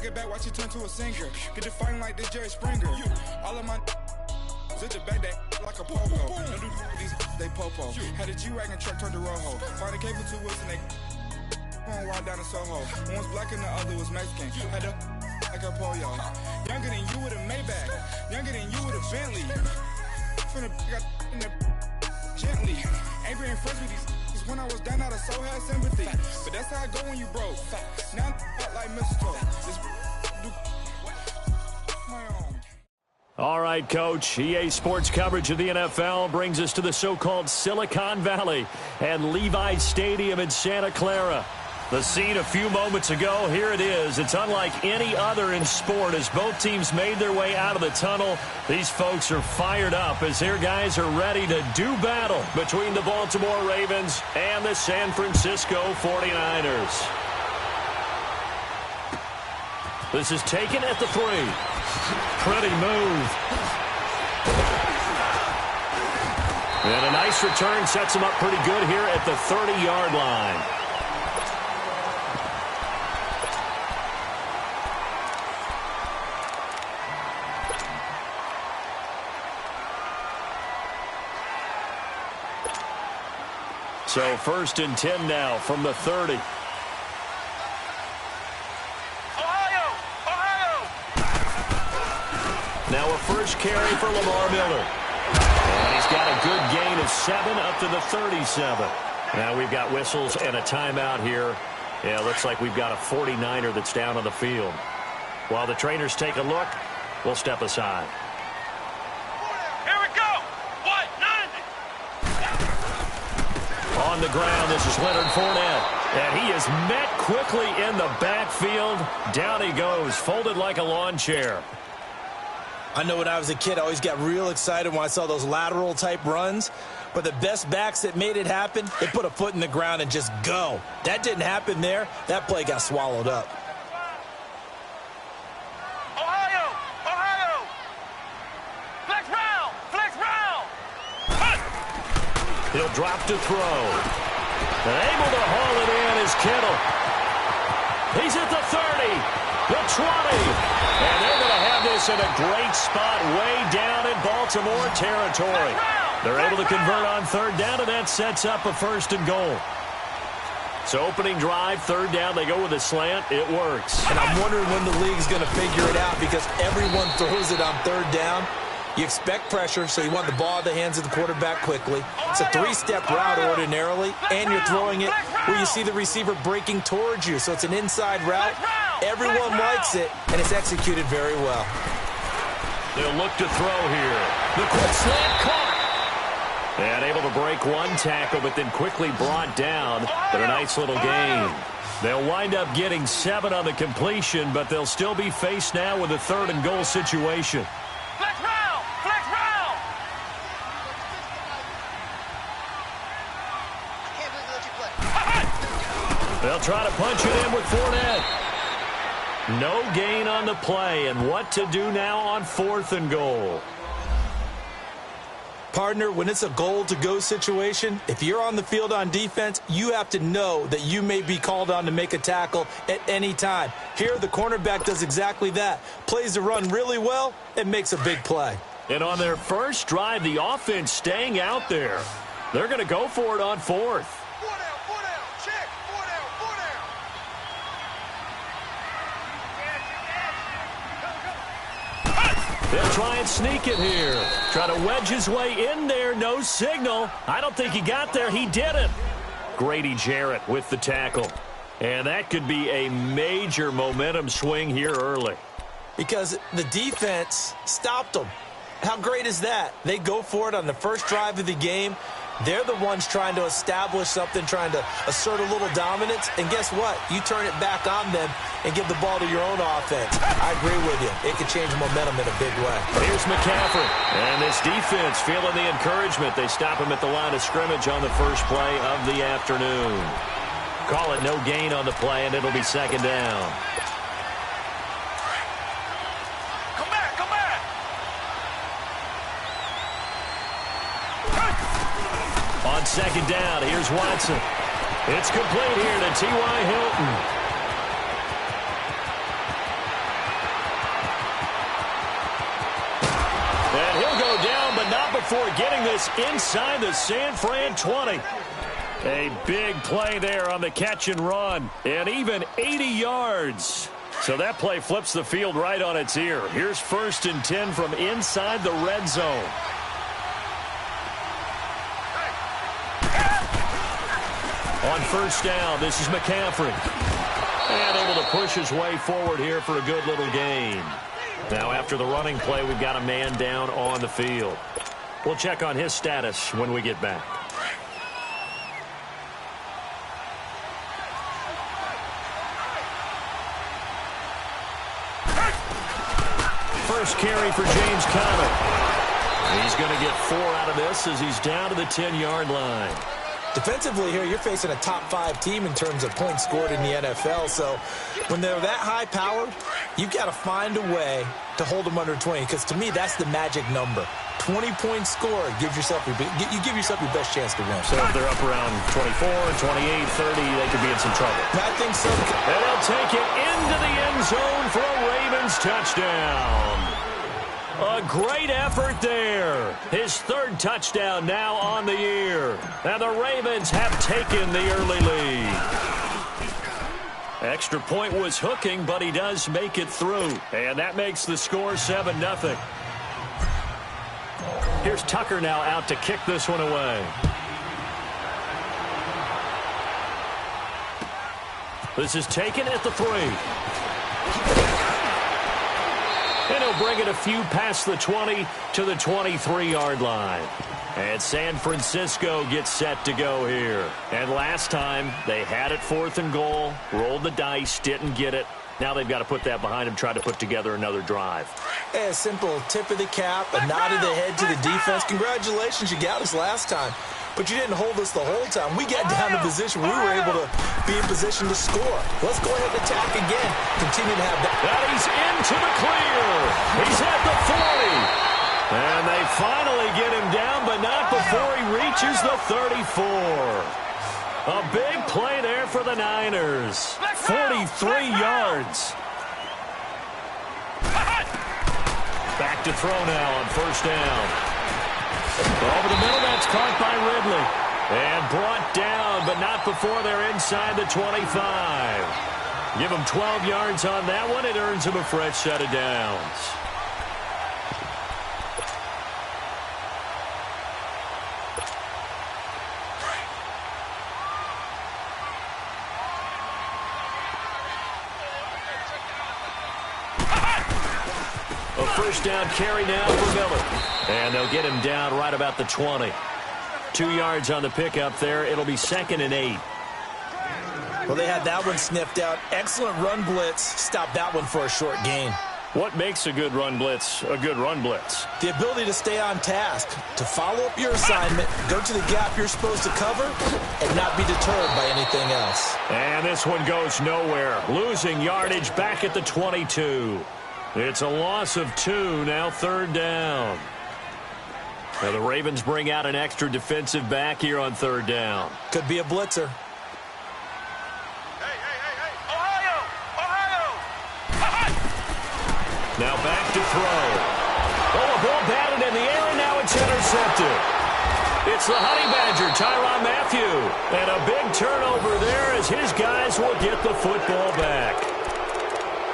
it back, watch it turn to a singer. Get it fighting like this Jerry Springer. All of my sit the back that like a popo. No do these they popo. Had a G-Wagon truck turned to Rojo. Find a cable 2 wheels and they on ride down in Soho. One was black and the other was Mexican. Had a like a pollo. Younger than you with a Maybach. Younger than you with a Bentley. From the got in the gently. Ain't been friends with these. When I was down, I so had sympathy. But that's how I go when you broke. Now I'm like mistletoe. My own. All right, Coach. EA Sports coverage of the NFL brings us to the so-called Silicon Valley and Levi's Stadium in Santa Clara. The scene a few moments ago, here it is. It's unlike any other in sport as both teams made their way out of the tunnel. These folks are fired up as their guys are ready to do battle between the Baltimore Ravens and the San Francisco 49ers. This is taken at the 3. Pretty move. And a nice return sets him up pretty good here at the 30-yard line. So 1st and 10 now from the 30. Ohio! Now a first carry for Lamar Miller. And he's got a good gain of 7 up to the 37. Now we've got whistles and a timeout here. Yeah, looks like we've got a 49er that's down on the field. While the trainers take a look, we'll step aside. On the ground, this is Leonard Fournette. And he is met quickly in the backfield. Down he goes, folded like a lawn chair. I know when I was a kid, I always got real excited when I saw those lateral-type runs. But the best backs that made it happen, they put a foot in the ground and just go. That didn't happen there. That play got swallowed up. Ohio! Flex round! He'll drop to throw. And able to haul it in is Kittle. He's at the 30, the 20. And they're going to have this in a great spot way down in Baltimore territory. They're able to convert on 3rd down, and that sets up a 1st and goal. So opening drive, 3rd down, they go with a slant. It works. And I'm wondering when the league's going to figure it out because everyone throws it on 3rd down. You expect pressure, so you want the ball in the hands of the quarterback quickly. It's a 3-step route ordinarily, and you're throwing it where you see the receiver breaking towards you. So it's an inside route. Everyone likes it, and it's executed very well. They'll look to throw here. The quick slant caught. And able to break one tackle, but then quickly brought down. But a nice little gain. They'll wind up getting 7 on the completion, but they'll still be faced now with a 3rd and goal situation. They'll try to punch it in with Fournette. No gain on the play, and what to do now on 4th and goal. Partner, when it's a goal-to-go situation, if you're on the field on defense, you have to know that you may be called on to make a tackle at any time. Here, the cornerback does exactly that. Plays the run really well and makes a big play. And on their first drive, the offense staying out there. They're going to go for it on 4th. They'll try and sneak it here. Try to wedge his way in there. No signal. I don't think he got there. He didn't. Grady Jarrett with the tackle. And that could be a major momentum swing here early. Because the defense stopped them. How great is that? They go for it on the first drive of the game. They're the ones trying to establish something, trying to assert a little dominance. And guess what? You turn it back on them and give the ball to your own offense. I agree with you. It can change momentum in a big way. Here's McCaffrey. And this defense feeling the encouragement. They stop him at the line of scrimmage on the first play of the afternoon. Call it no gain on the play, and it'll be 2nd down. On 2nd down, here's Watson. It's complete here to T.Y. Hilton. before getting this inside the San Fran 20. A big play there on the catch and run, and even 80 yards. So that play flips the field right on its ear. Here's 1st and 10 from inside the red zone. On 1st down, this is McCaffrey. And able to push his way forward here for a good little gain. Now after the running play, we've got a man down on the field. We'll check on his status when we get back. First carry for James Conner. He's going to get 4 out of this as he's down to the 10-yard line. Defensively here, you're facing a top-5 team in terms of points scored in the NFL. So when they're that high-powered, you've got to find a way to hold them under 20. Because to me, that's the magic number. 20 points scored, you give yourself your best chance to win. So if they're up around 24, 28, 30, they could be in some trouble. I think so. And they'll take it into the end zone for a Ravens touchdown. A great effort there. His 3rd touchdown now on the year. And the Ravens have taken the early lead. Extra point was hooking, but he does make it through. And that makes the score 7-0. Here's Tucker now out to kick this one away. This is taken at the 3. And he'll bring it a few past the 20 to the 23-yard line. And San Francisco gets set to go here. And last time, they had it 4th and goal, rolled the dice, didn't get it. Now they've got to put that behind them, try to put together another drive. A simple tip of the cap, a nod of the head to the defense. Congratulations, you got us last time. But you didn't hold us the whole time. We got down to position where we were able to be in position to score. Let's go ahead and attack again. Continue to have that. Now he's into the clear. He's at the 40. And they finally get him down, but not before he reaches the 34. A big play there for the Niners. 43 yards. Back to throw now on 1st down. Over the middle, that's caught by Ridley. And brought down, but not before they're inside the 25. Give him 12 yards on that one. It earns him a fresh set of downs. A 1st down carry now for Miller. And they'll get him down right about the 20. 2 yards on the pickup there. It'll be 2nd and 8. Well, they had that one sniffed out. Excellent run blitz. Stop that one for a short gain. What makes a good run blitz a good run blitz? The ability to stay on task, to follow up your assignment, go to the gap you're supposed to cover, and not be deterred by anything else. And this one goes nowhere. Losing yardage back at the 22. It's a loss of 2, now 3rd down. Now the Ravens bring out an extra defensive back here on 3rd down. Could be a blitzer. Hey, Ohio! Now back to throw. Oh, a ball batted in the air, and now it's intercepted. It's the Honey Badger, Tyrann Mathieu. And a big turnover there as his guys will get the football back.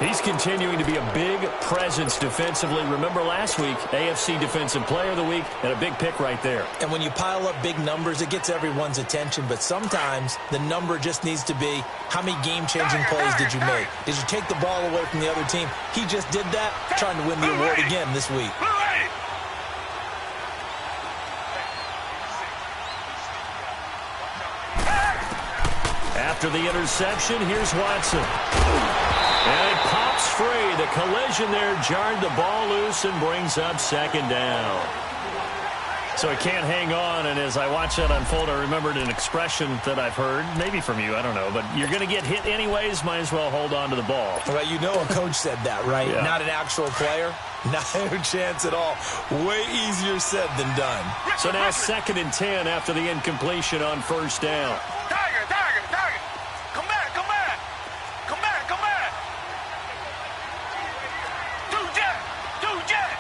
He's continuing to be a big presence defensively. Remember last week, AFC Defensive Player of the Week, and a big pick right there. And when you pile up big numbers, it gets everyone's attention. But sometimes the number just needs to be, how many game-changing plays did you make? Did you take the ball away from the other team? He just did that, trying to win the award again this week. After the interception, here's Watson. And it pops free. The collision there jarred the ball loose and brings up 2nd down. So he can't hang on, and as I watch that unfold, I remembered an expression that I've heard, maybe from you, I don't know, but you're going to get hit anyways, might as well hold on to the ball. Well, you know a coach said that, right? Yeah. Not an actual player. No chance at all. Way easier said than done. So now 2nd and 10 after the incompletion on 1st down. Tiger! Come back! Do jet!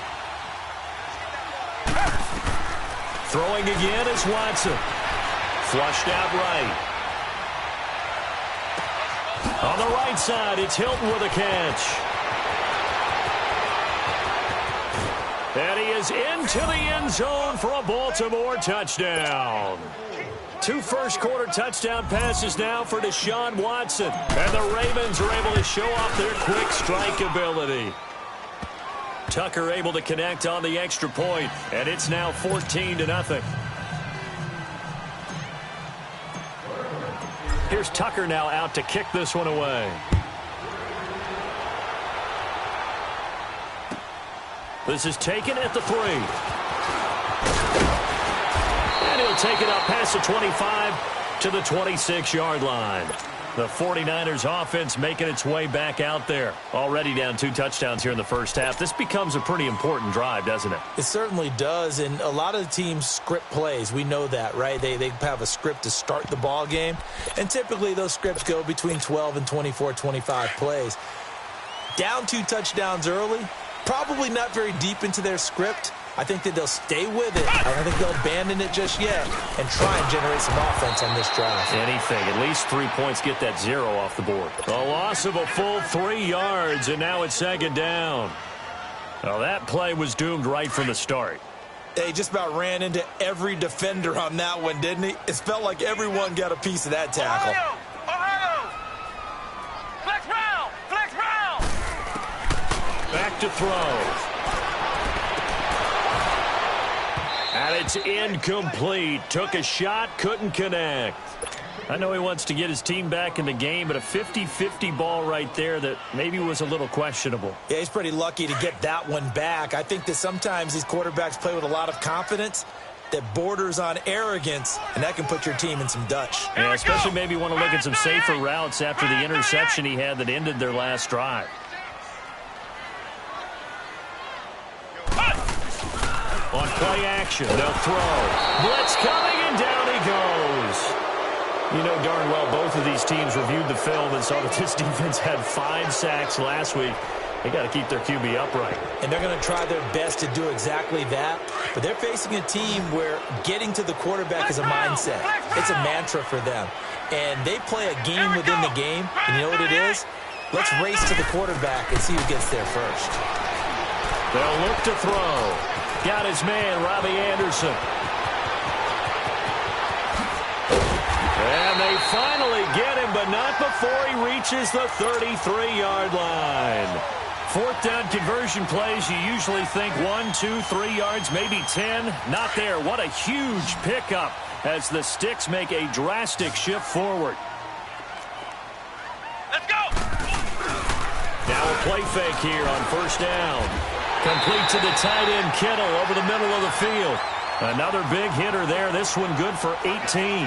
Throwing again is Watson. Flushed out right. On the right side, it's Hilton with a catch. And he is into the end zone for a Baltimore touchdown. 2 first-quarter touchdown passes now for Deshaun Watson. And the Ravens are able to show off their quick strike ability. Tucker able to connect on the extra point, and it's now 14-0. Here's Tucker now out to kick this one away. This is taken at the 3. And he'll take it up past the 25 to the 26-yard line. The 49ers offense making its way back out there. Already down 2 touchdowns here in the first half. This becomes a pretty important drive, doesn't it? It certainly does, and a lot of the teams script plays. We know that, right? They have a script to start the ball game, and typically those scripts go between 12 and 24, 25 plays. Down 2 touchdowns early, probably not very deep into their script. I think that they'll stay with it. I don't think they'll abandon it just yet and try and generate some offense on this drive. Anything. At least 3 points, get that 0 off the board. A loss of a full 3 yards, and now it's 2nd down. Well, that play was doomed right from the start. He just about ran into every defender on that one, didn't he? It felt like everyone got a piece of that tackle. Ohio! Flex round! Flex round! Back to throw. And it's incomplete. Took a shot, couldn't connect. I know he wants to get his team back in the game, but a 50-50 ball right there that maybe was a little questionable. Yeah, he's pretty lucky to get that one back. I think that sometimes these quarterbacks play with a lot of confidence that borders on arrogance, and that can put your team in some Dutch. Yeah, especially maybe want to look at some safer routes after the interception he had that ended their last drive. On play action, they'll throw. Blitz coming, and down he goes. You know darn well both of these teams reviewed the film and saw that this defense had 5 sacks last week. They got to keep their QB upright. And they're going to try their best to do exactly that. But they're facing a team where getting to the quarterback is a mindset. It's a mantra for them. And they play a game within the game. And you know what it is? Let's race to the quarterback and see who gets there first. They'll look to throw. Got his man, Robbie Anderson. And they finally get him, but not before he reaches the 33-yard line. 4th down conversion plays, you usually think 1, 2, 3 yards, maybe 10. Not there. What a huge pickup as the Sticks make a drastic shift forward. Let's go! Now a play fake here on 1st down. Complete to the tight end, Kittle, over the middle of the field. Another big hitter there. This one good for 18.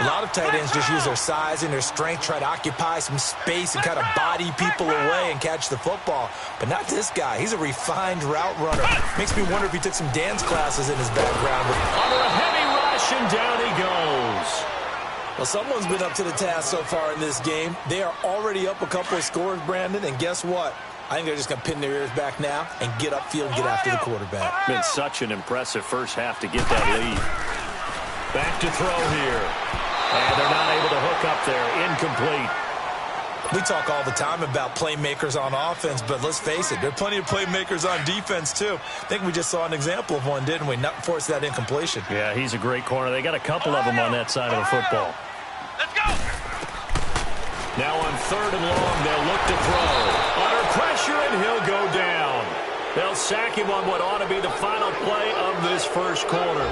A lot of tight ends just use their size and their strength, try to occupy some space and kind of body people away and catch the football. But not this guy. He's a refined route runner. Makes me wonder if he took some dance classes in his background. Under a heavy rush, and down he goes. Well, someone's been up to the task so far in this game. They are already up a couple of scores, Brandon, and guess what? I think they're just going to pin their ears back now and get upfield and get after the quarterback. Been such an impressive first half to get that lead. Back to throw here. And they're not able to hook up there. Incomplete. We talk all the time about playmakers on offense, but let's face it, there are plenty of playmakers on defense, too. I think we just saw an example of one, didn't we? Not force that incompletion. Yeah, he's a great corner. They got a couple of them on that side of the football. Let's go! Now on 3rd and long, they'll look to throw. Under pressure, and he'll go down. They'll sack him on what ought to be the final play of this first quarter.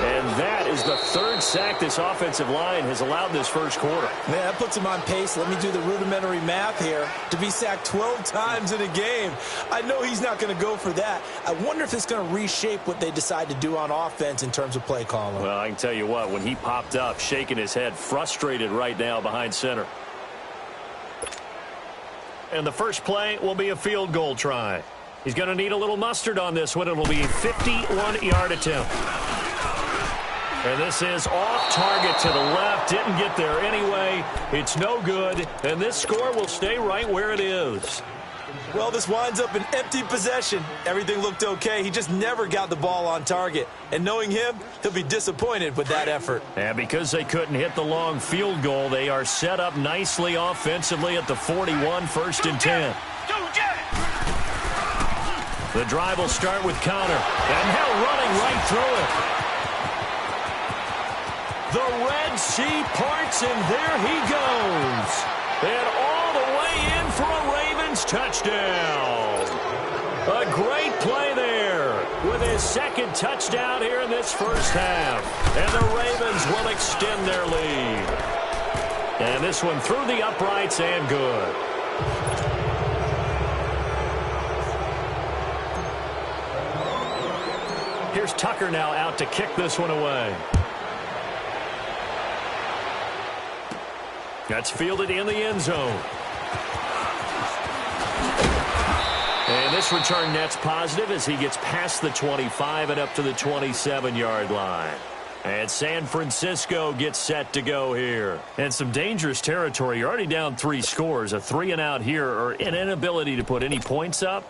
And that is the 3rd sack this offensive line has allowed this first quarter. Man, that puts him on pace. Let me do the rudimentary math here. To be sacked 12 times in a game. I know he's not going to go for that. I wonder if it's going to reshape what they decide to do on offense in terms of play calling. Well, I can tell you what, when he popped up, shaking his head, frustrated right now behind center. And the first play will be a field goal try. He's going to need a little mustard on this one. It will be a 51-yard attempt. And this is off target to the left. Didn't get there anyway. It's no good. And this score will stay right where it is. Well, this winds up an empty possession. Everything looked okay. He just never got the ball on target. And knowing him, he'll be disappointed with that effort. And because they couldn't hit the long field goal, they are set up nicely offensively at the 41, 1st and 10. The drive will start with Connor. And Hill running right through it. The Red Sea parts, and there he goes. And all the way in for a Ravens touchdown. A great play there with his second touchdown here in this first half. And the Ravens will extend their lead. And this one through the uprights and good. Here's Tucker now out to kick this one away. That's fielded in the end zone. And this return net's positive as he gets past the 25 and up to the 27-yard line. And San Francisco gets set to go here. And some dangerous territory. You're already down 3 scores. A 3-and-out here or an inability to put any points up.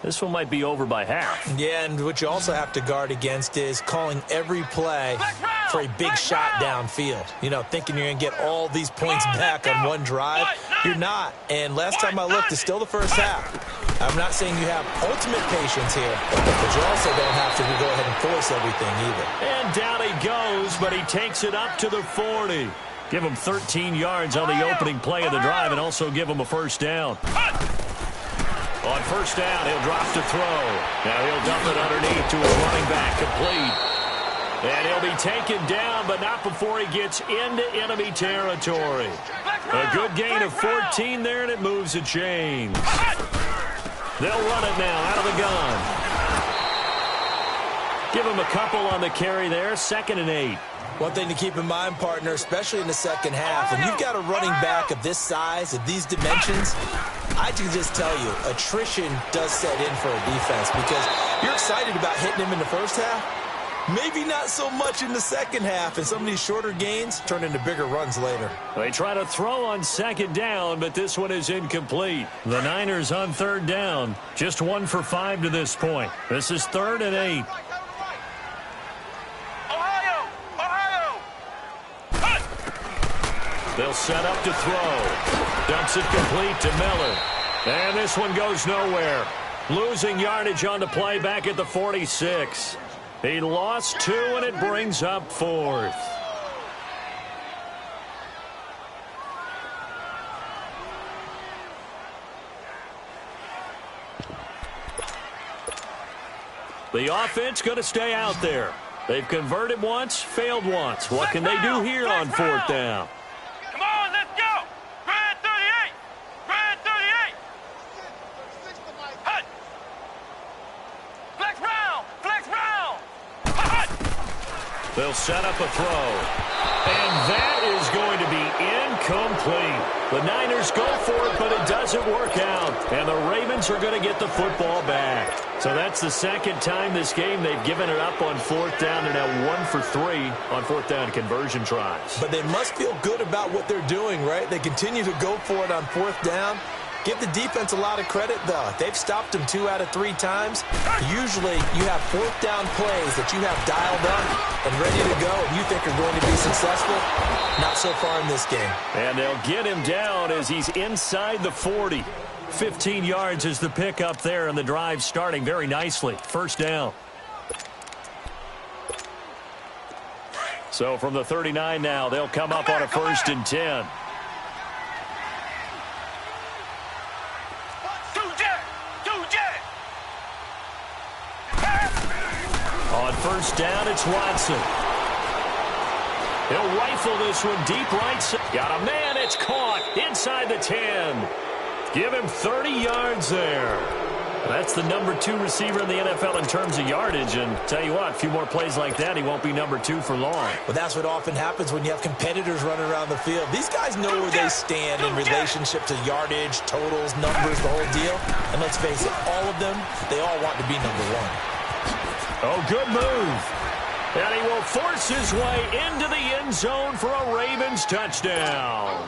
This one might be over by half. Yeah, and what you also have to guard against is calling every play for a big shot downfield. You know, thinking you're going to get all these points back on one drive. You're not. And last time I looked, it's still the first half. I'm not saying you have ultimate patience here, but you also don't have to go ahead and force everything either. And down he goes, but he takes it up to the 40. Give him 13 yards on the opening play of the drive and also give him a first down. On first down, he'll drop to throw. Now he'll dump it underneath to his running back, complete. And he'll be taken down, but not before he gets into enemy territory. A good gain of 14 there, and it moves the chains. They'll run it now out of the gun. Give him a couple on the carry there, 2nd and 8. One thing to keep in mind, partner, especially in the second half, when you've got a running back of this size, of these dimensions, I can just tell you, attrition does set in for a defense because you're excited about hitting him in the first half. Maybe not so much in the second half, and some of these shorter gains turn into bigger runs later. They try to throw on 2nd down, but this one is incomplete. The Niners on 3rd down, just 1 for 5 to this point. This is 3rd and 8. They'll set up to throw. Dumps it complete to Miller. And this one goes nowhere. Losing yardage on the play back at the 46. He lost 2, and it brings up 4th. The offense going to stay out there. They've converted once, failed once. What can they do here on 4th down? Come on, let's go. Grand 38. Grand 38. Hut. Flex round. Flex round. Hut. They'll set up a throw. And that is going to be incomplete. The Niners go for it, but it doesn't work out. And the Ravens are going to get the football back. So that's the second time this game they've given it up on 4th down. They're now 1 for 3 on 4th down conversion tries. But they must feel good about what they're doing, right? They continue to go for it on 4th down. Give the defense a lot of credit, though. They've stopped them 2 out of 3 times. Usually, you have 4th down plays that you have dialed up and ready to go, and you think are going to be successful. Not so far in this game. And they'll get him down as he's inside the 40. 15 yards is the pickup there, and the drive starting very nicely. First down. So from the 39 now, they'll come up on a 1st and 10. On 1st down, it's Watson. He'll rifle this one deep right side. Got a man, it's caught inside the 10. Give him 30 yards there. That's the number 2 receiver in the NFL in terms of yardage. And tell you what, a few more plays like that, he won't be number 2 for long. Well, that's what often happens when you have competitors running around the field. These guys know where they stand in relationship to yardage, totals, numbers, the whole deal. And let's face it, all of them, they all want to be number 1. Oh, good move. And he will force his way into the end zone for a Ravens touchdown.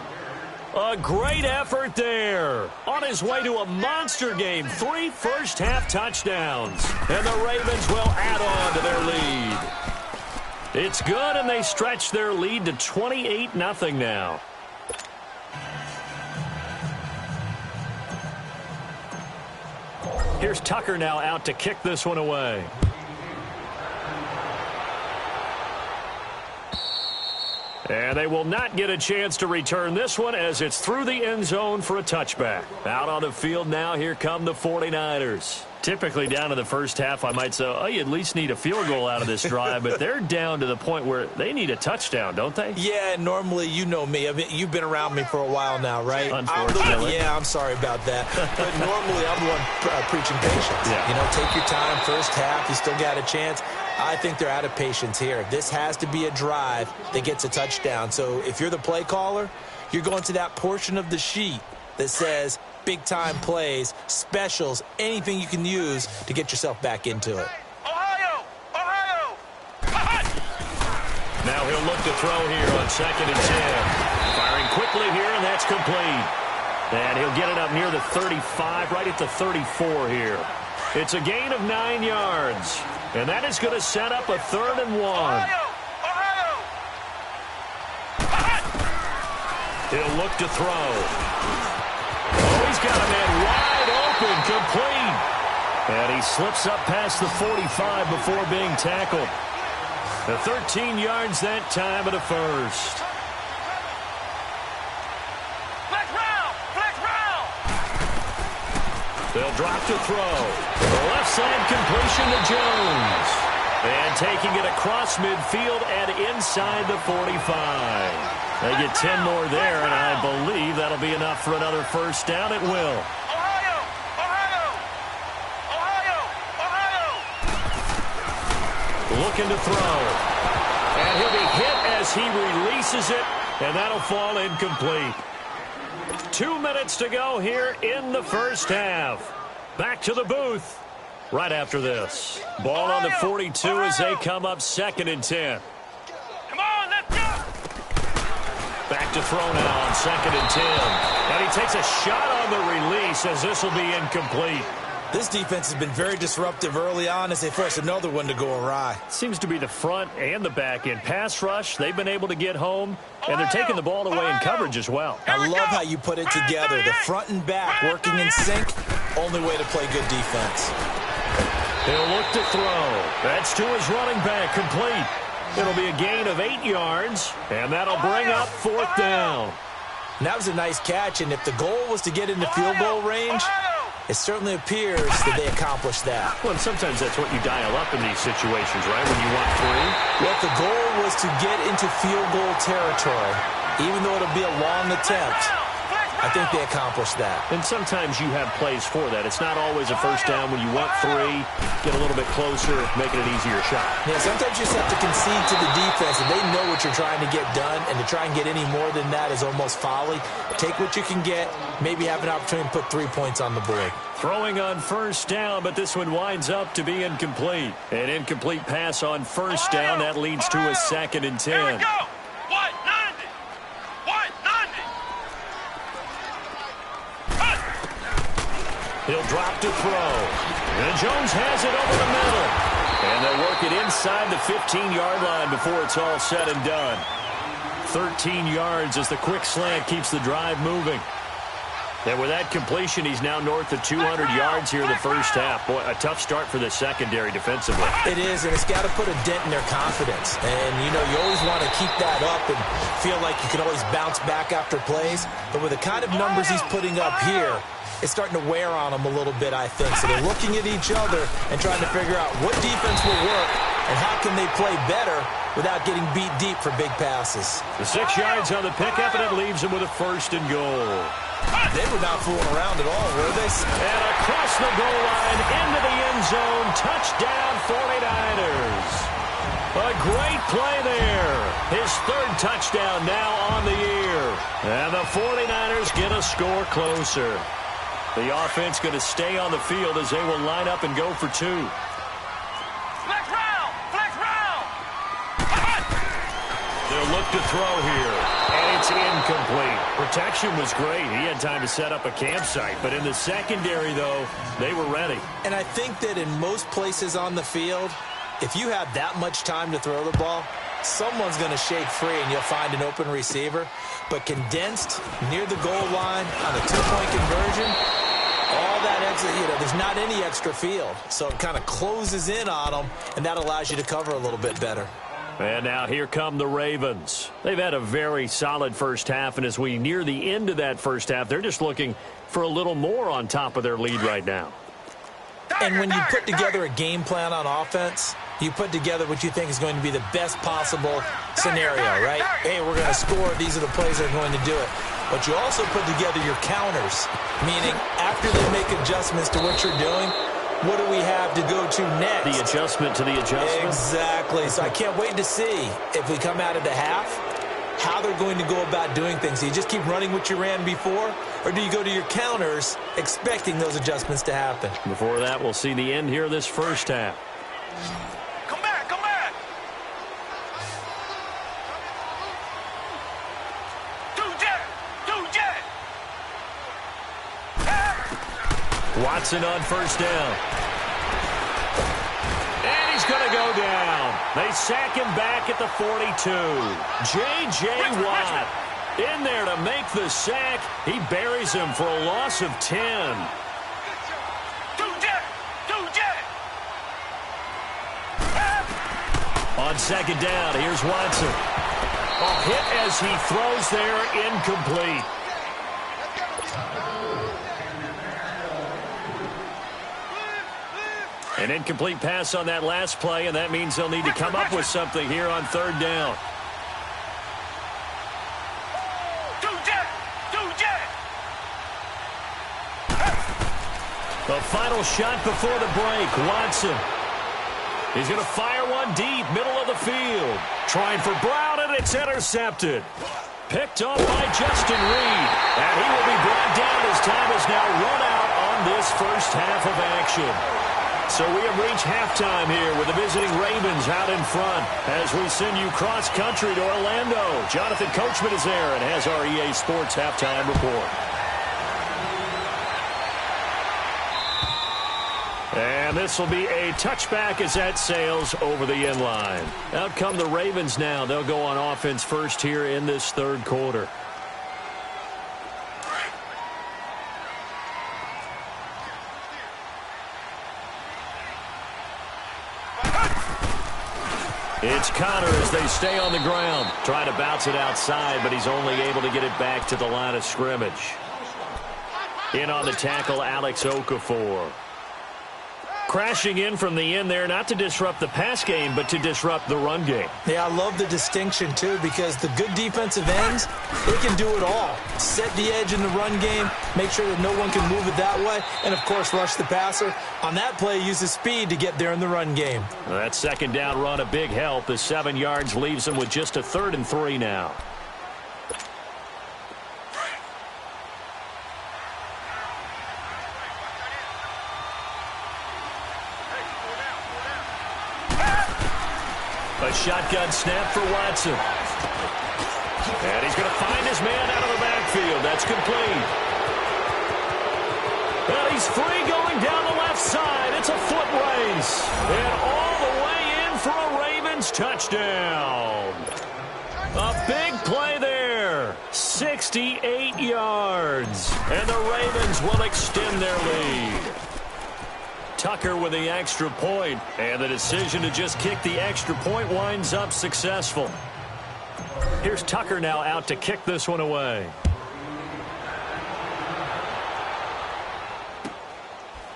A great effort there. On his way to a monster game, 3 first-half touchdowns. And the Ravens will add on to their lead. It's good, and they stretch their lead to 28-0 now. Here's Tucker now out to kick this one away. And they will not get a chance to return this one as it's through the end zone for a touchback. Out on the field now, here come the 49ers. Typically down to the first half, I might say, oh, you at least need a field goal out of this drive, but they're down to the point where they need a touchdown, don't they? Yeah, normally, you know me. I mean, you've been around me for a while now, right? Unfortunately. I'm sorry about that. But normally, I'm the one preaching patience. Yeah. You know, take your time, first half, you still got a chance. I think they're out of patience here. This has to be a drive that gets a touchdown. So if you're the play caller, you're going to that portion of the sheet that says big-time plays, specials, anything you can use to get yourself back into it. Ohio! Ohio! Now he'll look to throw here on 2nd and 10. Firing quickly here, and that's complete. And he'll get it up near the 35, right at the 34 here. It's a gain of 9 yards. And that is going to set up a 3rd and 1. Ohio! He'll look to throw. Oh, he's got a man wide open, complete. And he slips up past the 45 before being tackled. The 13 yards that time of the first. Flex round! Flex round! They'll drop to throw. The left side completion to Jones. And taking it across midfield and inside the 45. They get 10 more there, and I believe that'll be enough for another first down. It will. Ohio! Ohio! Ohio! Ohio! Looking to throw. And he'll be hit as he releases it, and that'll fall incomplete. 2 minutes to go here in the first half. Back to the booth right after this. Ball on the 42 as they come up 2nd and 10. Come on, let's go! Back to throw now on 2nd and 10. And he takes a shot on the release as this will be incomplete. This defense has been very disruptive early on as they force another one to go awry. Seems to be the front and the back end. Pass rush, they've been able to get home, and they're taking the ball away in coverage as well. I love how you put it together. The front and back working in sync, only way to play good defense. He'll look to throw. That's to his running back, complete. It'll be a gain of 8 yards, and that'll bring up 4th down. And that was a nice catch, and if the goal was to get into field goal range, it certainly appears that they accomplished that. Well, and sometimes that's what you dial up in these situations, right, when you want 3? Well, if the goal was to get into field goal territory, even though it'll be a long attempt, I think they accomplished that. And sometimes you have plays for that. It's not always a first down when you want 3, get a little bit closer, making it an easier shot. Yeah, sometimes you just have to concede to the defense, and they know what you're trying to get done, and to try and get any more than that is almost folly. Take what you can get, maybe have an opportunity to put 3 points on the board. Throwing on first down, but this one winds up to be incomplete. An incomplete pass on first down. That leads to a 2nd and 10. Here we go! White 90! White 90! He'll drop to throw. And Jones has it over the middle. And they'll work it inside the 15-yard line before it's all said and done. 13 yards as the quick slant keeps the drive moving. And with that completion, he's now north of 200 yards here in the first half. Boy, a tough start for the secondary defensively. It is, and it's got to put a dent in their confidence. And, you know, you always want to keep that up and feel like you can always bounce back after plays. But with the kind of numbers he's putting up here, it's starting to wear on them a little bit, I think. So they're looking at each other and trying to figure out what defense will work and how can they play better without getting beat deep for big passes. The 6 yards on the pickup, and it leaves them with a 1st and goal. They were not fooling around at all, were they? And across the goal line, into the end zone, touchdown 49ers. A great play there. His 3rd touchdown now on the year. And the 49ers get a score closer. The offense going to stay on the field as they will line up and go for 2. Flex round! Flex round! He'll look to throw here, and it's incomplete. Protection was great. He had time to set up a campsite, but in the secondary, though, they were ready. And I think that in most places on the field, if you have that much time to throw the ball, someone's going to shake free and you'll find an open receiver. But condensed near the goal line on a two-point conversion, all that extra, there's not any extra field. So it kind of closes in on them, and that allows you to cover a little bit better. And now here come the Ravens. They've had a very solid first half, and as we near the end of that first half, they're just looking for a little more on top of their lead right now. And when you put together a game plan on offense, you put together what you think is going to be the best possible scenario, right? Hey, we're going to score. These are the plays that are going to do it. But you also put together your counters, meaning after they make adjustments to what you're doing, what do we have to go to next? The adjustment to the adjustment. Exactly. So I can't wait to see if we come out of the half, how they're going to go about doing things. Do you just keep running what you ran before, or do you go to your counters expecting those adjustments to happen? Before that, we'll see the end here of this first half. Come back, come back. 2-jet. Watson on first down. And he's going to go down. They sack him back at the 42. J.J. Watt in there to make the sack. He buries him for a loss of 10. 2-jet. On second down, here's Watson. A hit as he throws there, incomplete. An incomplete pass on that last play, and that means they'll need to come up with something here on third down. 2-jet. The final shot before the break, Watson. He's going to fire one deep, middle of the field. Trying for Brown, and it's intercepted. Picked off by Justin Reed. And he will be brought down as time is now run out on this first half of action. So we have reached halftime here with the visiting Ravens out in front as we send you cross-country to Orlando. Jonathan Coachman is there and has our EA Sports halftime report. And this will be a touchback as that sails over the end line. Out come the Ravens now. They'll go on offense first here in this third quarter. It's Connor as they stay on the ground. Trying to bounce it outside, but he's only able to get it back to the line of scrimmage. In on the tackle, Alex Okafor. Crashing in from the end there, not to disrupt the pass game, but to disrupt the run game. Yeah, I love the distinction, too, because the good defensive ends, they can do it all. Set the edge in the run game, make sure that no one can move it that way, and, of course, rush the passer. On that play, use his speed to get there in the run game. Well, that second down run, a big help. The 7 yards leaves him with just a 3rd and 3 now. A shotgun snap for Watson. And he's going to find his man out of the backfield. That's complete. Well, he's free going down the left side. It's a foot race. And all the way in for a Ravens touchdown. A big play there. 68 yards. And the Ravens will extend their lead. Tucker with the extra point, and the decision to just kick the extra point winds up successful. Here's Tucker now out to kick this one away.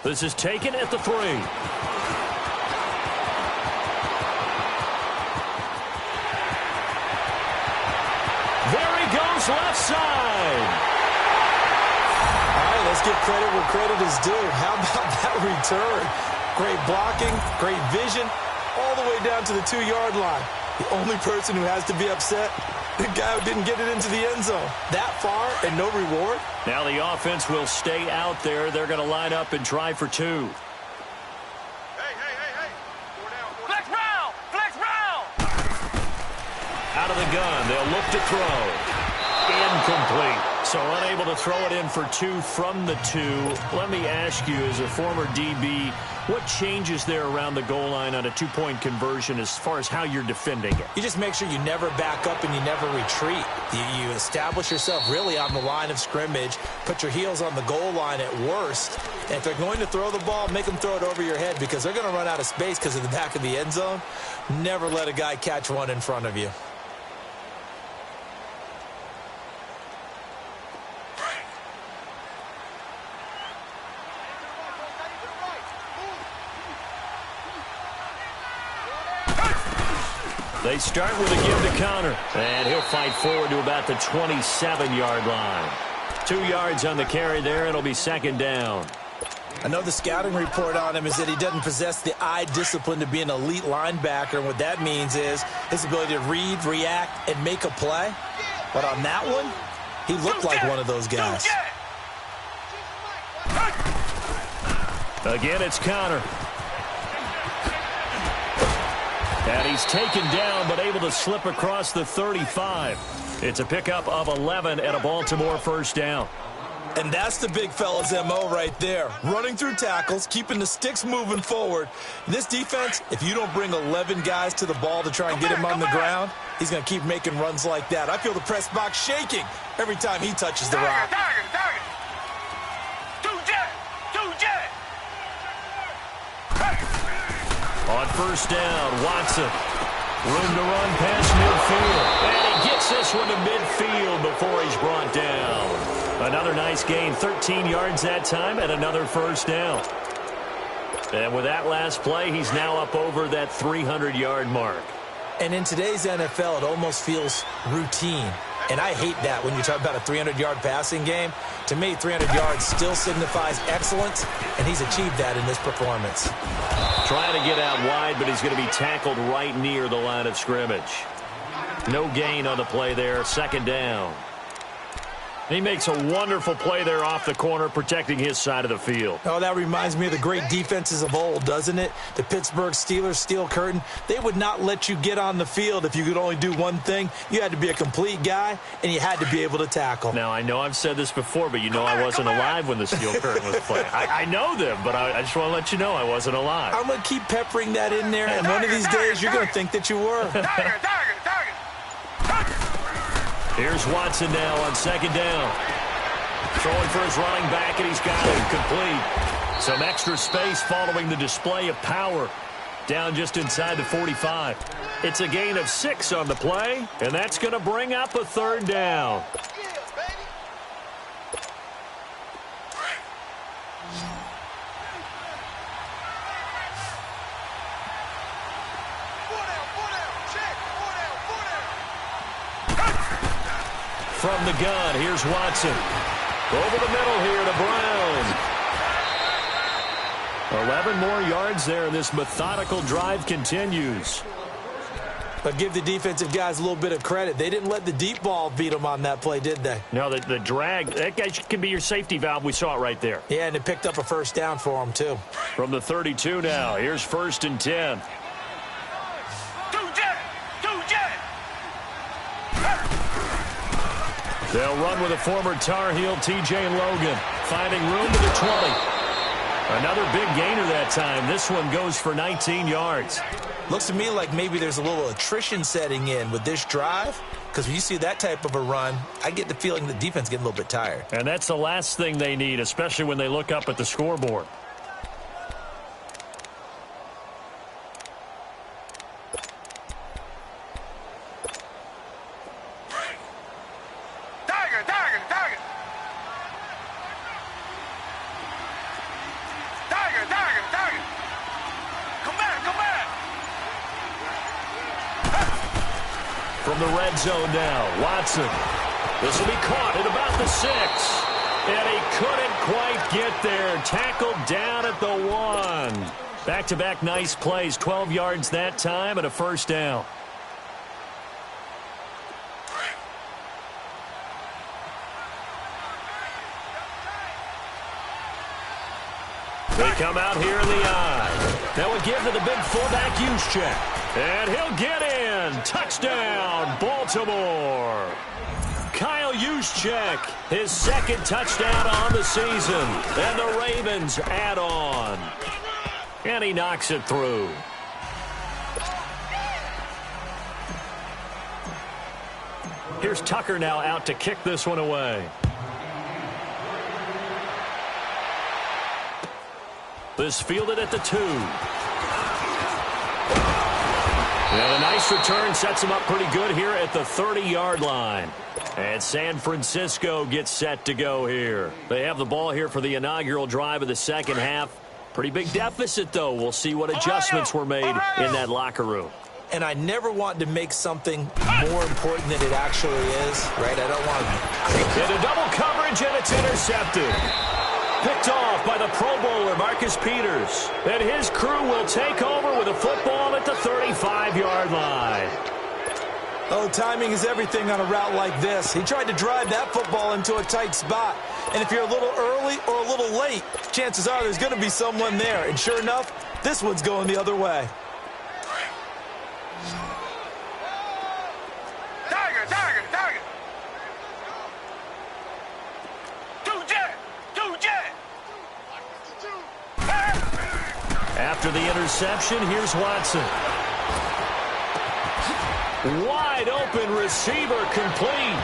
This is taken at the 3. There he goes, left side. Let's give credit where credit is due. How about that return? Great blocking, great vision, all the way down to the 2-yard line. The only person who has to be upset, the guy who didn't get it into the end zone. That far and no reward. Now the offense will stay out there. They're going to line up and try for 2. Hey. Flex round. Out of the gun, they'll look to throw. Incomplete. So unable to throw it in for 2 from the 2. Let me ask you, as a former DB, what changes there around the goal line on a 2-point conversion as far as how you're defending it? You just make sure you never back up and you never retreat. You establish yourself really on the line of scrimmage, put your heels on the goal line at worst, and if they're going to throw the ball, make them throw it over your head because they're going to run out of space because of the back of the end zone. Never let a guy catch one in front of you. They start with a give to Connor, and he'll fight forward to about the 27-yard line. 2 yards on the carry there, and it'll be second down. I know the scouting report on him is that he doesn't possess the eye discipline to be an elite linebacker, and what that means is his ability to read, react, and make a play. But on that one, he looked like one of those guys. Again, it's Connor. And he's taken down, but able to slip across the 35. It's a pickup of 11 and a Baltimore first down. And that's the big fella's MO right there. Running through tackles, keeping the sticks moving forward. This defense, if you don't bring 11 guys to the ball to try and get him on the ground, he's going to keep making runs like that. I feel the press box shaking every time he touches the rock. On first down, Watson. Room to run past midfield. And he gets this one to midfield before he's brought down. Another nice gain, 13 yards that time, and another first down. And with that last play, he's now up over that 300-yard mark. And in today's NFL, it almost feels routine. And I hate that when you talk about a 300-yard passing game. To me, 300 yards still signifies excellence, and he's achieved that in this performance. Trying to get out wide, but he's going to be tackled right near the line of scrimmage. No gain on the play there, second down. He makes a wonderful play there off the corner, protecting his side of the field. Oh, that reminds me of the great defenses of old, doesn't it? The Pittsburgh Steelers, Steel Curtain. They would not let you get on the field if you could only do one thing. You had to be a complete guy, and you had to be able to tackle. Now, I know I've said this before, but you know I wasn't alive when the Steel Curtain was playing. I know them, but I just want to let you know I wasn't alive. I'm going to keep peppering that in there, and one of these days you're going to think that you were. Here's Watson now on second down. Throwing for his running back, and he's got it complete. Some extra space following the display of power. Down just inside the 45. It's a gain of 6 on the play, and that's going to bring up a third down. From the gun, here's Watson. Over the middle here to Brown. 11 more yards there, and this methodical drive continues. But give the defensive guys a little bit of credit. They didn't let the deep ball beat them on that play, did they? No, the drag, that guy can be your safety valve. We saw it right there. Yeah, and it picked up a first down for them, too. From the 32 now, here's first and 10. They'll run with a former Tar Heel, T.J. Logan, finding room to the 20. Another big gainer that time. This one goes for 19 yards. Looks to me like maybe there's a little attrition setting in with this drive, because when you see that type of a run, I get the feeling the defense getting a little bit tired. And that's the last thing they need, especially when they look up at the scoreboard. From the red zone now, Watson. This will be caught at about the 6. And he couldn't quite get there. Tackled down at the 1. Back-to-back nice plays. 12 yards that time and a first down. They come out here in the I. Now we give to the big fullback use check. And he'll get in. Touchdown, Baltimore. Kyle Juszczyk, his second touchdown on the season. And the Ravens add on. And he knocks it through. Here's Tucker now out to kick this one away. This fielded at the 2. And a nice return sets him up pretty good here at the 30-yard line. And San Francisco gets set to go here. They have the ball here for the inaugural drive of the second half. Pretty big deficit, though. We'll see what adjustments were made in that locker room. And I never want to make something more important than it actually is, right? I don't want to. Into double coverage, and it's intercepted. Picked off by the Pro Bowler, Marcus Peters. And his crew will take over with a football at the 35-yard line. Oh, timing is everything on a route like this. He tried to drive that football into a tight spot. And if you're a little early or a little late, chances are there's going to be someone there. And sure enough, this one's going the other way. Tiger. Two jet. After the interception, here's Watson. Wide open receiver complete.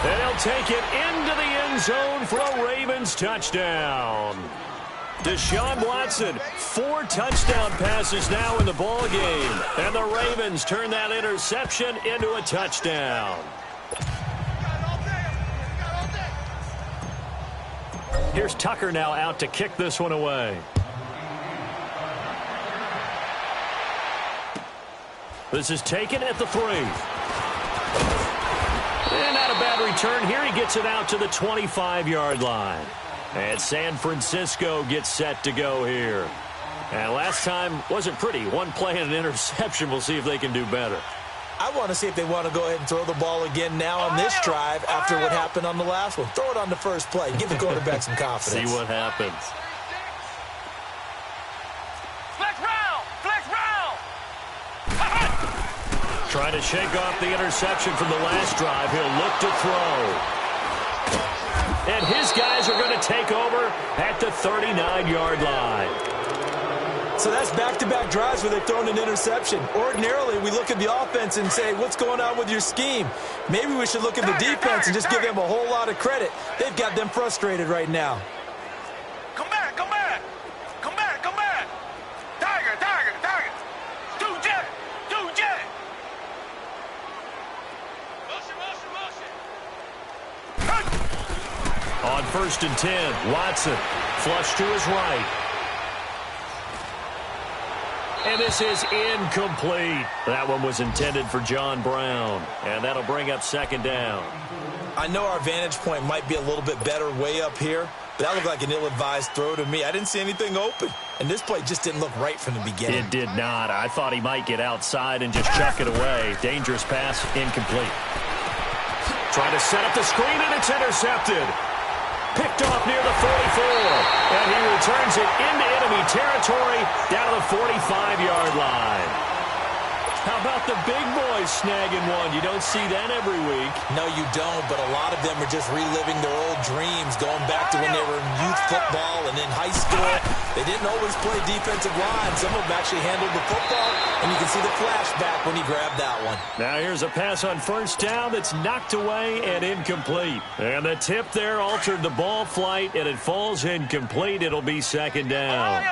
And he'll take it into the end zone for a Ravens touchdown. Deshaun Watson, 4 touchdown passes now in the ball game. And the Ravens turn that interception into a touchdown. Here's Tucker now out to kick this one away. This is taken at the 3. And not a bad return here. He gets it out to the 25-yard line. And San Francisco gets set to go here. And last time wasn't pretty. One play and an interception. We'll see if they can do better. I want to see if they want to go ahead and throw the ball again now on this drive after what happened on the last one. Throw it on the first play. Give the quarterback some confidence. See what happens. Trying to shake off the interception from the last drive. He'll look to throw. And his guys are going to take over at the 39-yard line. So that's back-to-back drives where they've thrown an interception. Ordinarily, we look at the offense and say, what's going on with your scheme? Maybe we should look at the defense and just give them a whole lot of credit. They've got them frustrated right now. Come back. Tiger. Two jet. On 1st and 10, Watson flush to his right. And this is incomplete. That one was intended for John Brown. And that'll bring up 2nd down. I know our vantage point might be a little bit better way up here, but that looked like an ill-advised throw to me. I didn't see anything open. And this play just didn't look right from the beginning. It did not. I thought he might get outside and just chuck it away. Dangerous pass, incomplete. Trying to set up the screen, and it's intercepted. Picked off near the 44. And he returns it into enemy territory down to the 45-yard line. How about the big boys snagging one? You don't see that every week. No, you don't, but a lot of them are just reliving their old dreams, going back to when they were in youth football and in high school. They didn't always play defensive line. Some of them actually handled the football, and you can see the flashback when he grabbed that one. Now here's a pass on 1st down that's knocked away and incomplete. And the tip there altered the ball flight, and it falls incomplete. It'll be 2nd down.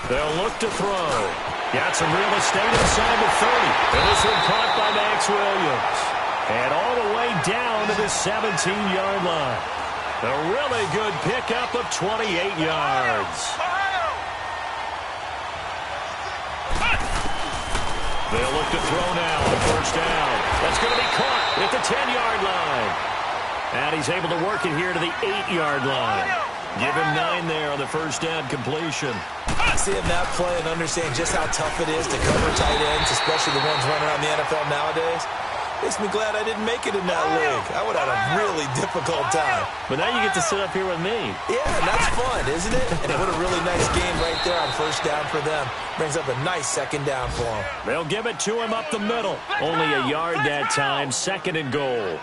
They'll look to throw. Got some real estate inside the 30. And this one caught by Max Williams. And all the way down to the 17-yard line. A really good pickup of 28 yards. They'll look to throw now on 1st down. That's going to be caught at the 10-yard line. And he's able to work it here to the 8-yard line. Give him 9 there on the 1st down completion. Seeing that play and understand just how tough it is to cover tight ends, especially the ones running around the NFL nowadays. Makes me glad I didn't make it in that league. I would have had a really difficult time. But now you get to sit up here with me. Yeah, and that's fun, isn't it? And what a really nice game right there on first down for them. Brings up a nice second down for them. They'll give it to him up the middle. Only a yard that time, 2nd and goal.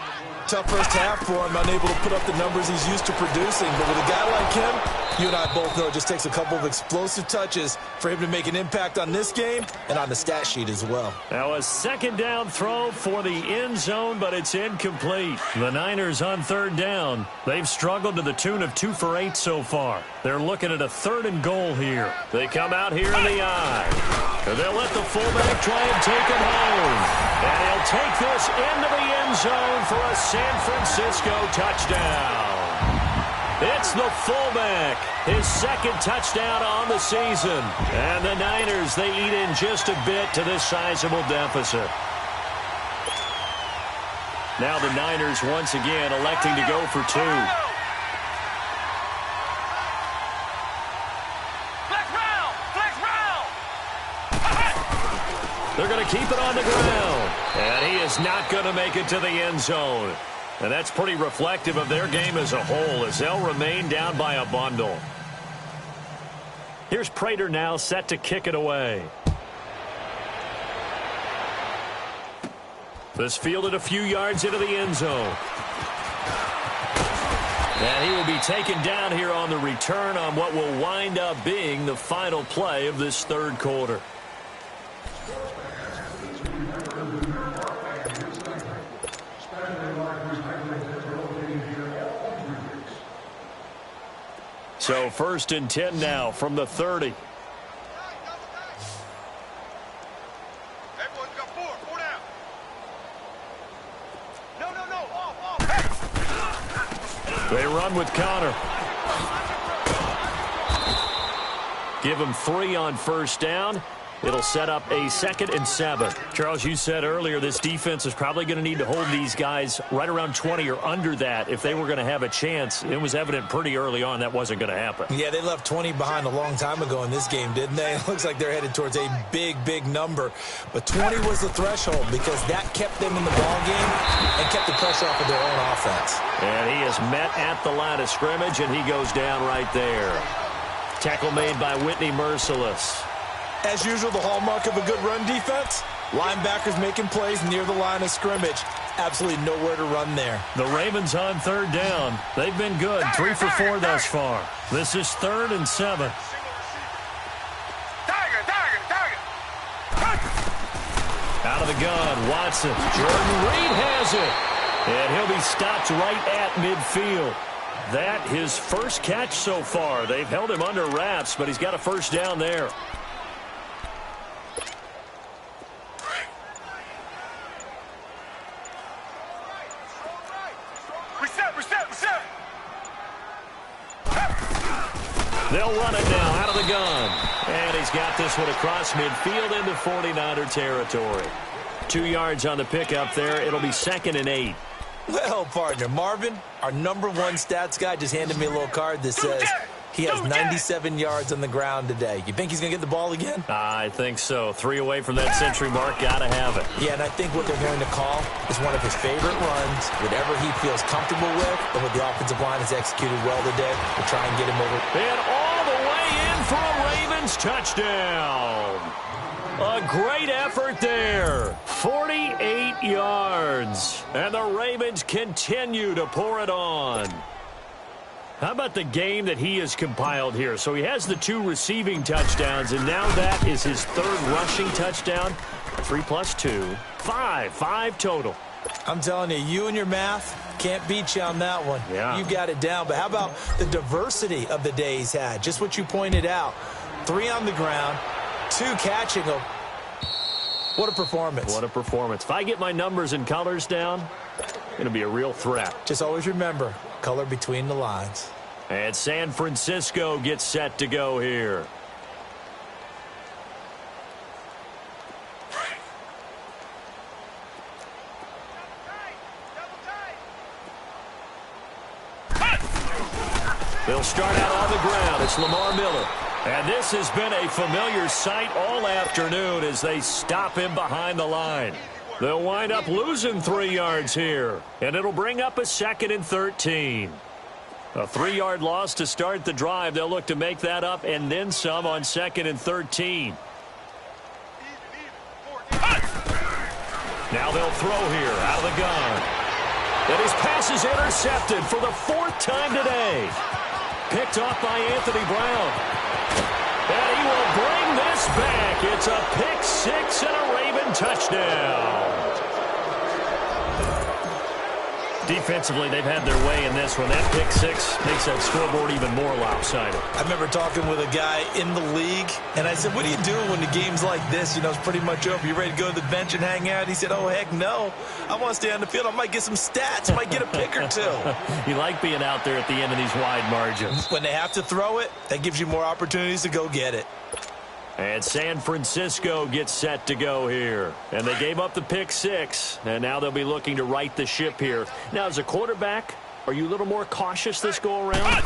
Tough first half for him, unable to put up the numbers he's used to producing. But with a guy like him, you and I both know it just takes a couple of explosive touches for him to make an impact on this game and on the stat sheet as well. Now a second down throw for the end zone, but it's incomplete. The Niners on 3rd down. They've struggled to the tune of 2 for 8 so far. They're looking at a 3rd and goal here. They come out here in the eye. And they'll let the fullback try and take him home. And he'll take this into the end zone for a San Francisco touchdown. It's the fullback, his 2nd touchdown on the season. And the Niners, they eat in just a bit to this sizable deficit. Now the Niners once again electing to go for 2. They're going to keep it on the ground. And he is not going to make it to the end zone. And that's pretty reflective of their game as a whole, as they'll remain down by a bundle. Here's Prater now set to kick it away. This fielded a few yards into the end zone. And he will be taken down here on the return on what will wind up being the final play of this 3rd quarter. So 1st and 10 now from the 30. Everyone's got 4 down. No, off. They run with Connor. Give him 3 on 1st down. It'll set up a 2nd and 7. Charles, you said earlier this defense is probably going to need to hold these guys right around 20 or under that if they were going to have a chance. It was evident pretty early on that wasn't going to happen. Yeah, they left 20 behind a long time ago in this game, didn't they? It looks like they're headed towards a big number. But 20 was the threshold because that kept them in the ball game and kept the pressure off of their own offense. And he is met at the line of scrimmage, and he goes down right there. Tackle made by Whitney Merciless. As usual, the hallmark of a good run defense, linebackers making plays near the line of scrimmage. Absolutely nowhere to run there. The Ravens on 3rd down. They've been good, 3 for 4 thus far. This is 3rd and 7. Target. Out of the gun, Watson. Jordan Reed has it. And he'll be stopped right at midfield. That his first catch so far. They've held him under wraps, but he's got a 1st down there. Reset. They'll run it now out of the gun. And he's got this one across midfield into 49er territory. 2 yards on the pickup there. It'll be 2nd and 8. Well, partner, Marvin, our #1 stats guy just handed me a little card that says he has 97 yards on the ground today. You think he's going to get the ball again? I think so. 3 away from that century mark. Got to have it. Yeah, and I think what they're going to call is one of his favorite runs, whatever he feels comfortable with, and what the offensive line has executed well today to try and get him over. And all the way in for a Ravens touchdown. A great effort there. 48 yards. And the Ravens continue to pour it on. How about the game that he has compiled here? So he has the 2 receiving touchdowns, and now that is his 3rd rushing touchdown. 3 plus 2, 5 total. I'm telling you, you and your math can't beat you on that one. Yeah. You got it down. But how about the diversity of the day he's had? Just what you pointed out. 3 on the ground, 2 catching them. What a performance. What a performance. If I get my numbers and colors down, it'll be a real threat. Just always remember, color between the lines. And San Francisco gets set to go here. They'll start out on the ground. It's Lamar Miller. And this has been a familiar sight all afternoon as they stop him behind the line. They'll wind up losing 3 yards here, and it'll bring up a 2nd and 13. A 3-yard loss to start the drive. They'll look to make that up and then some on 2nd and 13. Now they'll throw here out of the gun. And his pass is intercepted for the 4th time today. Picked off by Anthony Brown. And he will bring this back. It's a pick 6 and a Raven touchdown. Defensively, they've had their way in this one. That pick 6 makes that scoreboard even more lopsided. I remember talking with a guy in the league, and I said, what do you do when the game's like this? You know, it's pretty much over. You ready to go to the bench and hang out? He said, oh, heck no. I want to stay on the field. I might get some stats. I might get a pick or two. You like being out there at the end of these wide margins. When they have to throw it, that gives you more opportunities to go get it. And San Francisco gets set to go here. And they gave up the pick 6, and now they'll be looking to right the ship here. Now, as a quarterback, are you a little more cautious this go-around?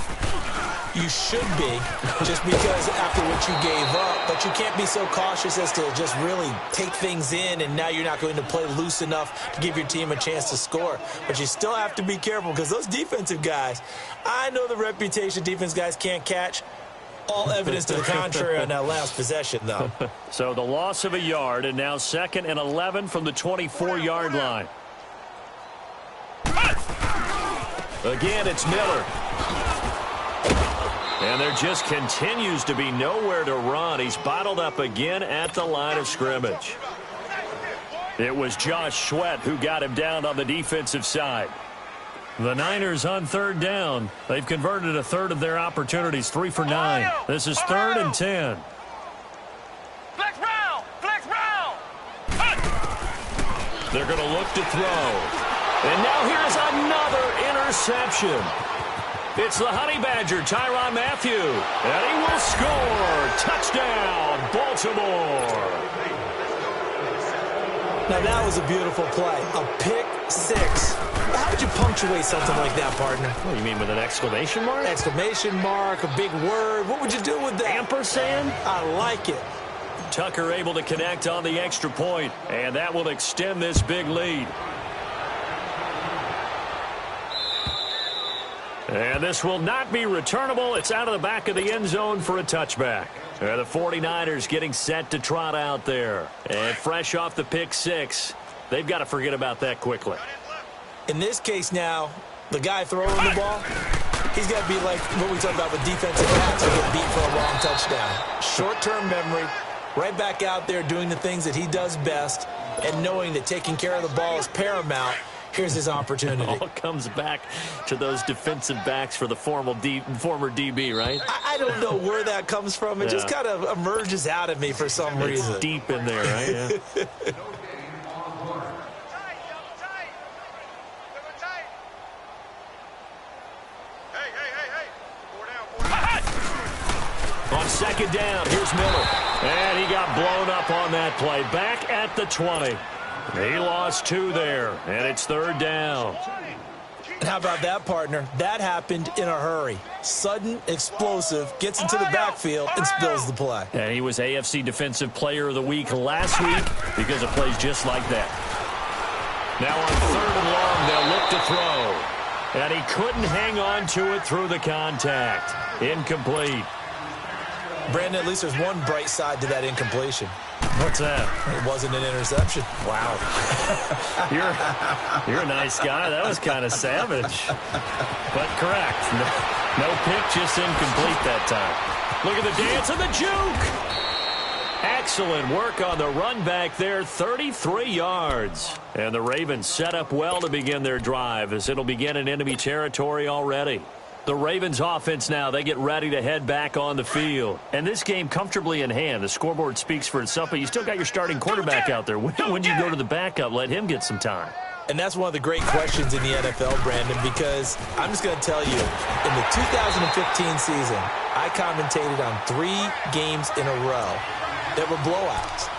You should be, just because after what you gave up. But you can't be so cautious as to just really take things in, and now you're not going to play loose enough to give your team a chance to score. But you still have to be careful, because those defensive guys, I know the reputation defense guys can't catch. All evidence to the contrary on that last possession, though. So the loss of a yard, and now 2nd and 11 from the 24-yard line. Again, it's Miller. And there just continues to be nowhere to run. He's bottled up again at the line of scrimmage. It was Josh Sweat who got him down on the defensive side. The Niners on 3rd down. They've converted a 1/3 of their opportunities, 3 for 9. This is 3rd and 10. Flex round! Flex round! They're going to look to throw. And now here's another interception. It's the Honey Badger, Tyrann Mathieu. And he will score. Touchdown, Baltimore. Now that was a beautiful play. A pick 6. How would you punctuate something like that, partner? What do you mean, with an exclamation mark? Exclamation mark, a big word. What would you do with that? Ampersand? I like it. Tucker able to connect on the extra point, and that will extend this big lead. And this will not be returnable. It's out of the back of the end zone for a touchback. And the 49ers getting set to trot out there. And fresh off the pick 6, they've got to forget about that quickly. In this case now, the guy throwing the ball, he's got to be like what we talked about with defensive backs who get beat for a long touchdown. Short-term memory, right back out there doing the things that he does best, and knowing that taking care of the ball is paramount. Here's his opportunity. It all comes back to those defensive backs for the former DB, right? I don't know where that comes from. It just kind of emerges out of me for some reason. It's deep in there, right? Yeah. On 2nd down, here's Miller. And he got blown up on that play. Back at the 20. He lost 2 there, and it's 3rd down. And how about that, partner? That happened in a hurry. Sudden, explosive, gets into the backfield, and spills the play. And he was AFC Defensive Player of the Week last week because of plays just like that. Now on 3rd and long, they'll look to throw. And he couldn't hang on to it through the contact. Incomplete. Brandon, at least there's one bright side to that incompletion. What's that? It wasn't an interception. Wow. You're a nice guy. That was kind of savage. But correct. No pick, just incomplete that time. Look at the dance and the juke. Excellent work on the run back there, 33 yards. And the Ravens set up well to begin their drive as it'll begin in enemy territory already. The Ravens offense now, they get ready to head back on the field. And this game comfortably in hand. The scoreboard speaks for itself, but you still got your starting quarterback out there. When you go to the backup, let him get some time. And that's one of the great questions in the NFL, Brandon, because I'm just going to tell you, in the 2015 season, I commentated on 3 games in a row that were blowouts.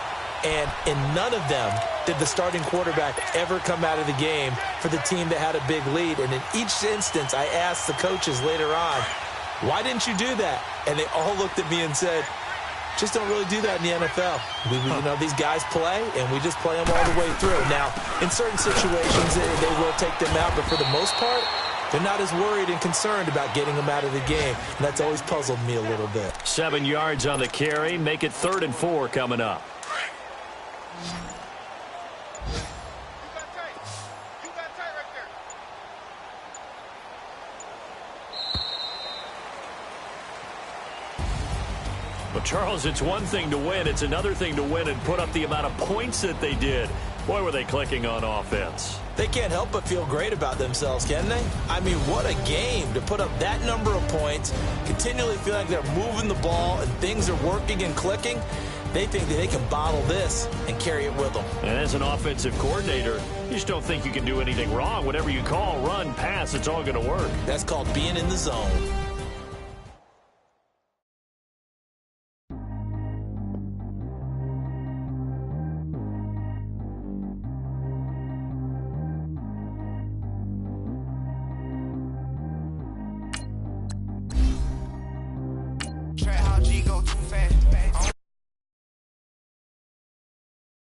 And in none of them did the starting quarterback ever come out of the game for the team that had a big lead. And in each instance, I asked the coaches later on, why didn't you do that? And they all looked at me and said, Just don't really do that in the NFL. You know, these guys play, and we just play them all the way through. Now, in certain situations, they will take them out, but for the most part, they're not as worried and concerned about getting them out of the game. And that's always puzzled me a little bit. 7 yards on the carry. Make it 3rd and 4 coming up. Well, Charles, it's one thing to win. It's another thing to win and put up the amount of points that they did. Boy, were they clicking on offense. They can't help but feel great about themselves, can they? I mean, what a game to put up that number of points, continually feel like they're moving the ball and things are working and clicking. They think that they can bottle this and carry it with them. And as an offensive coordinator, you just don't think you can do anything wrong. Whatever you call, run, pass, it's all going to work. That's called being in the zone.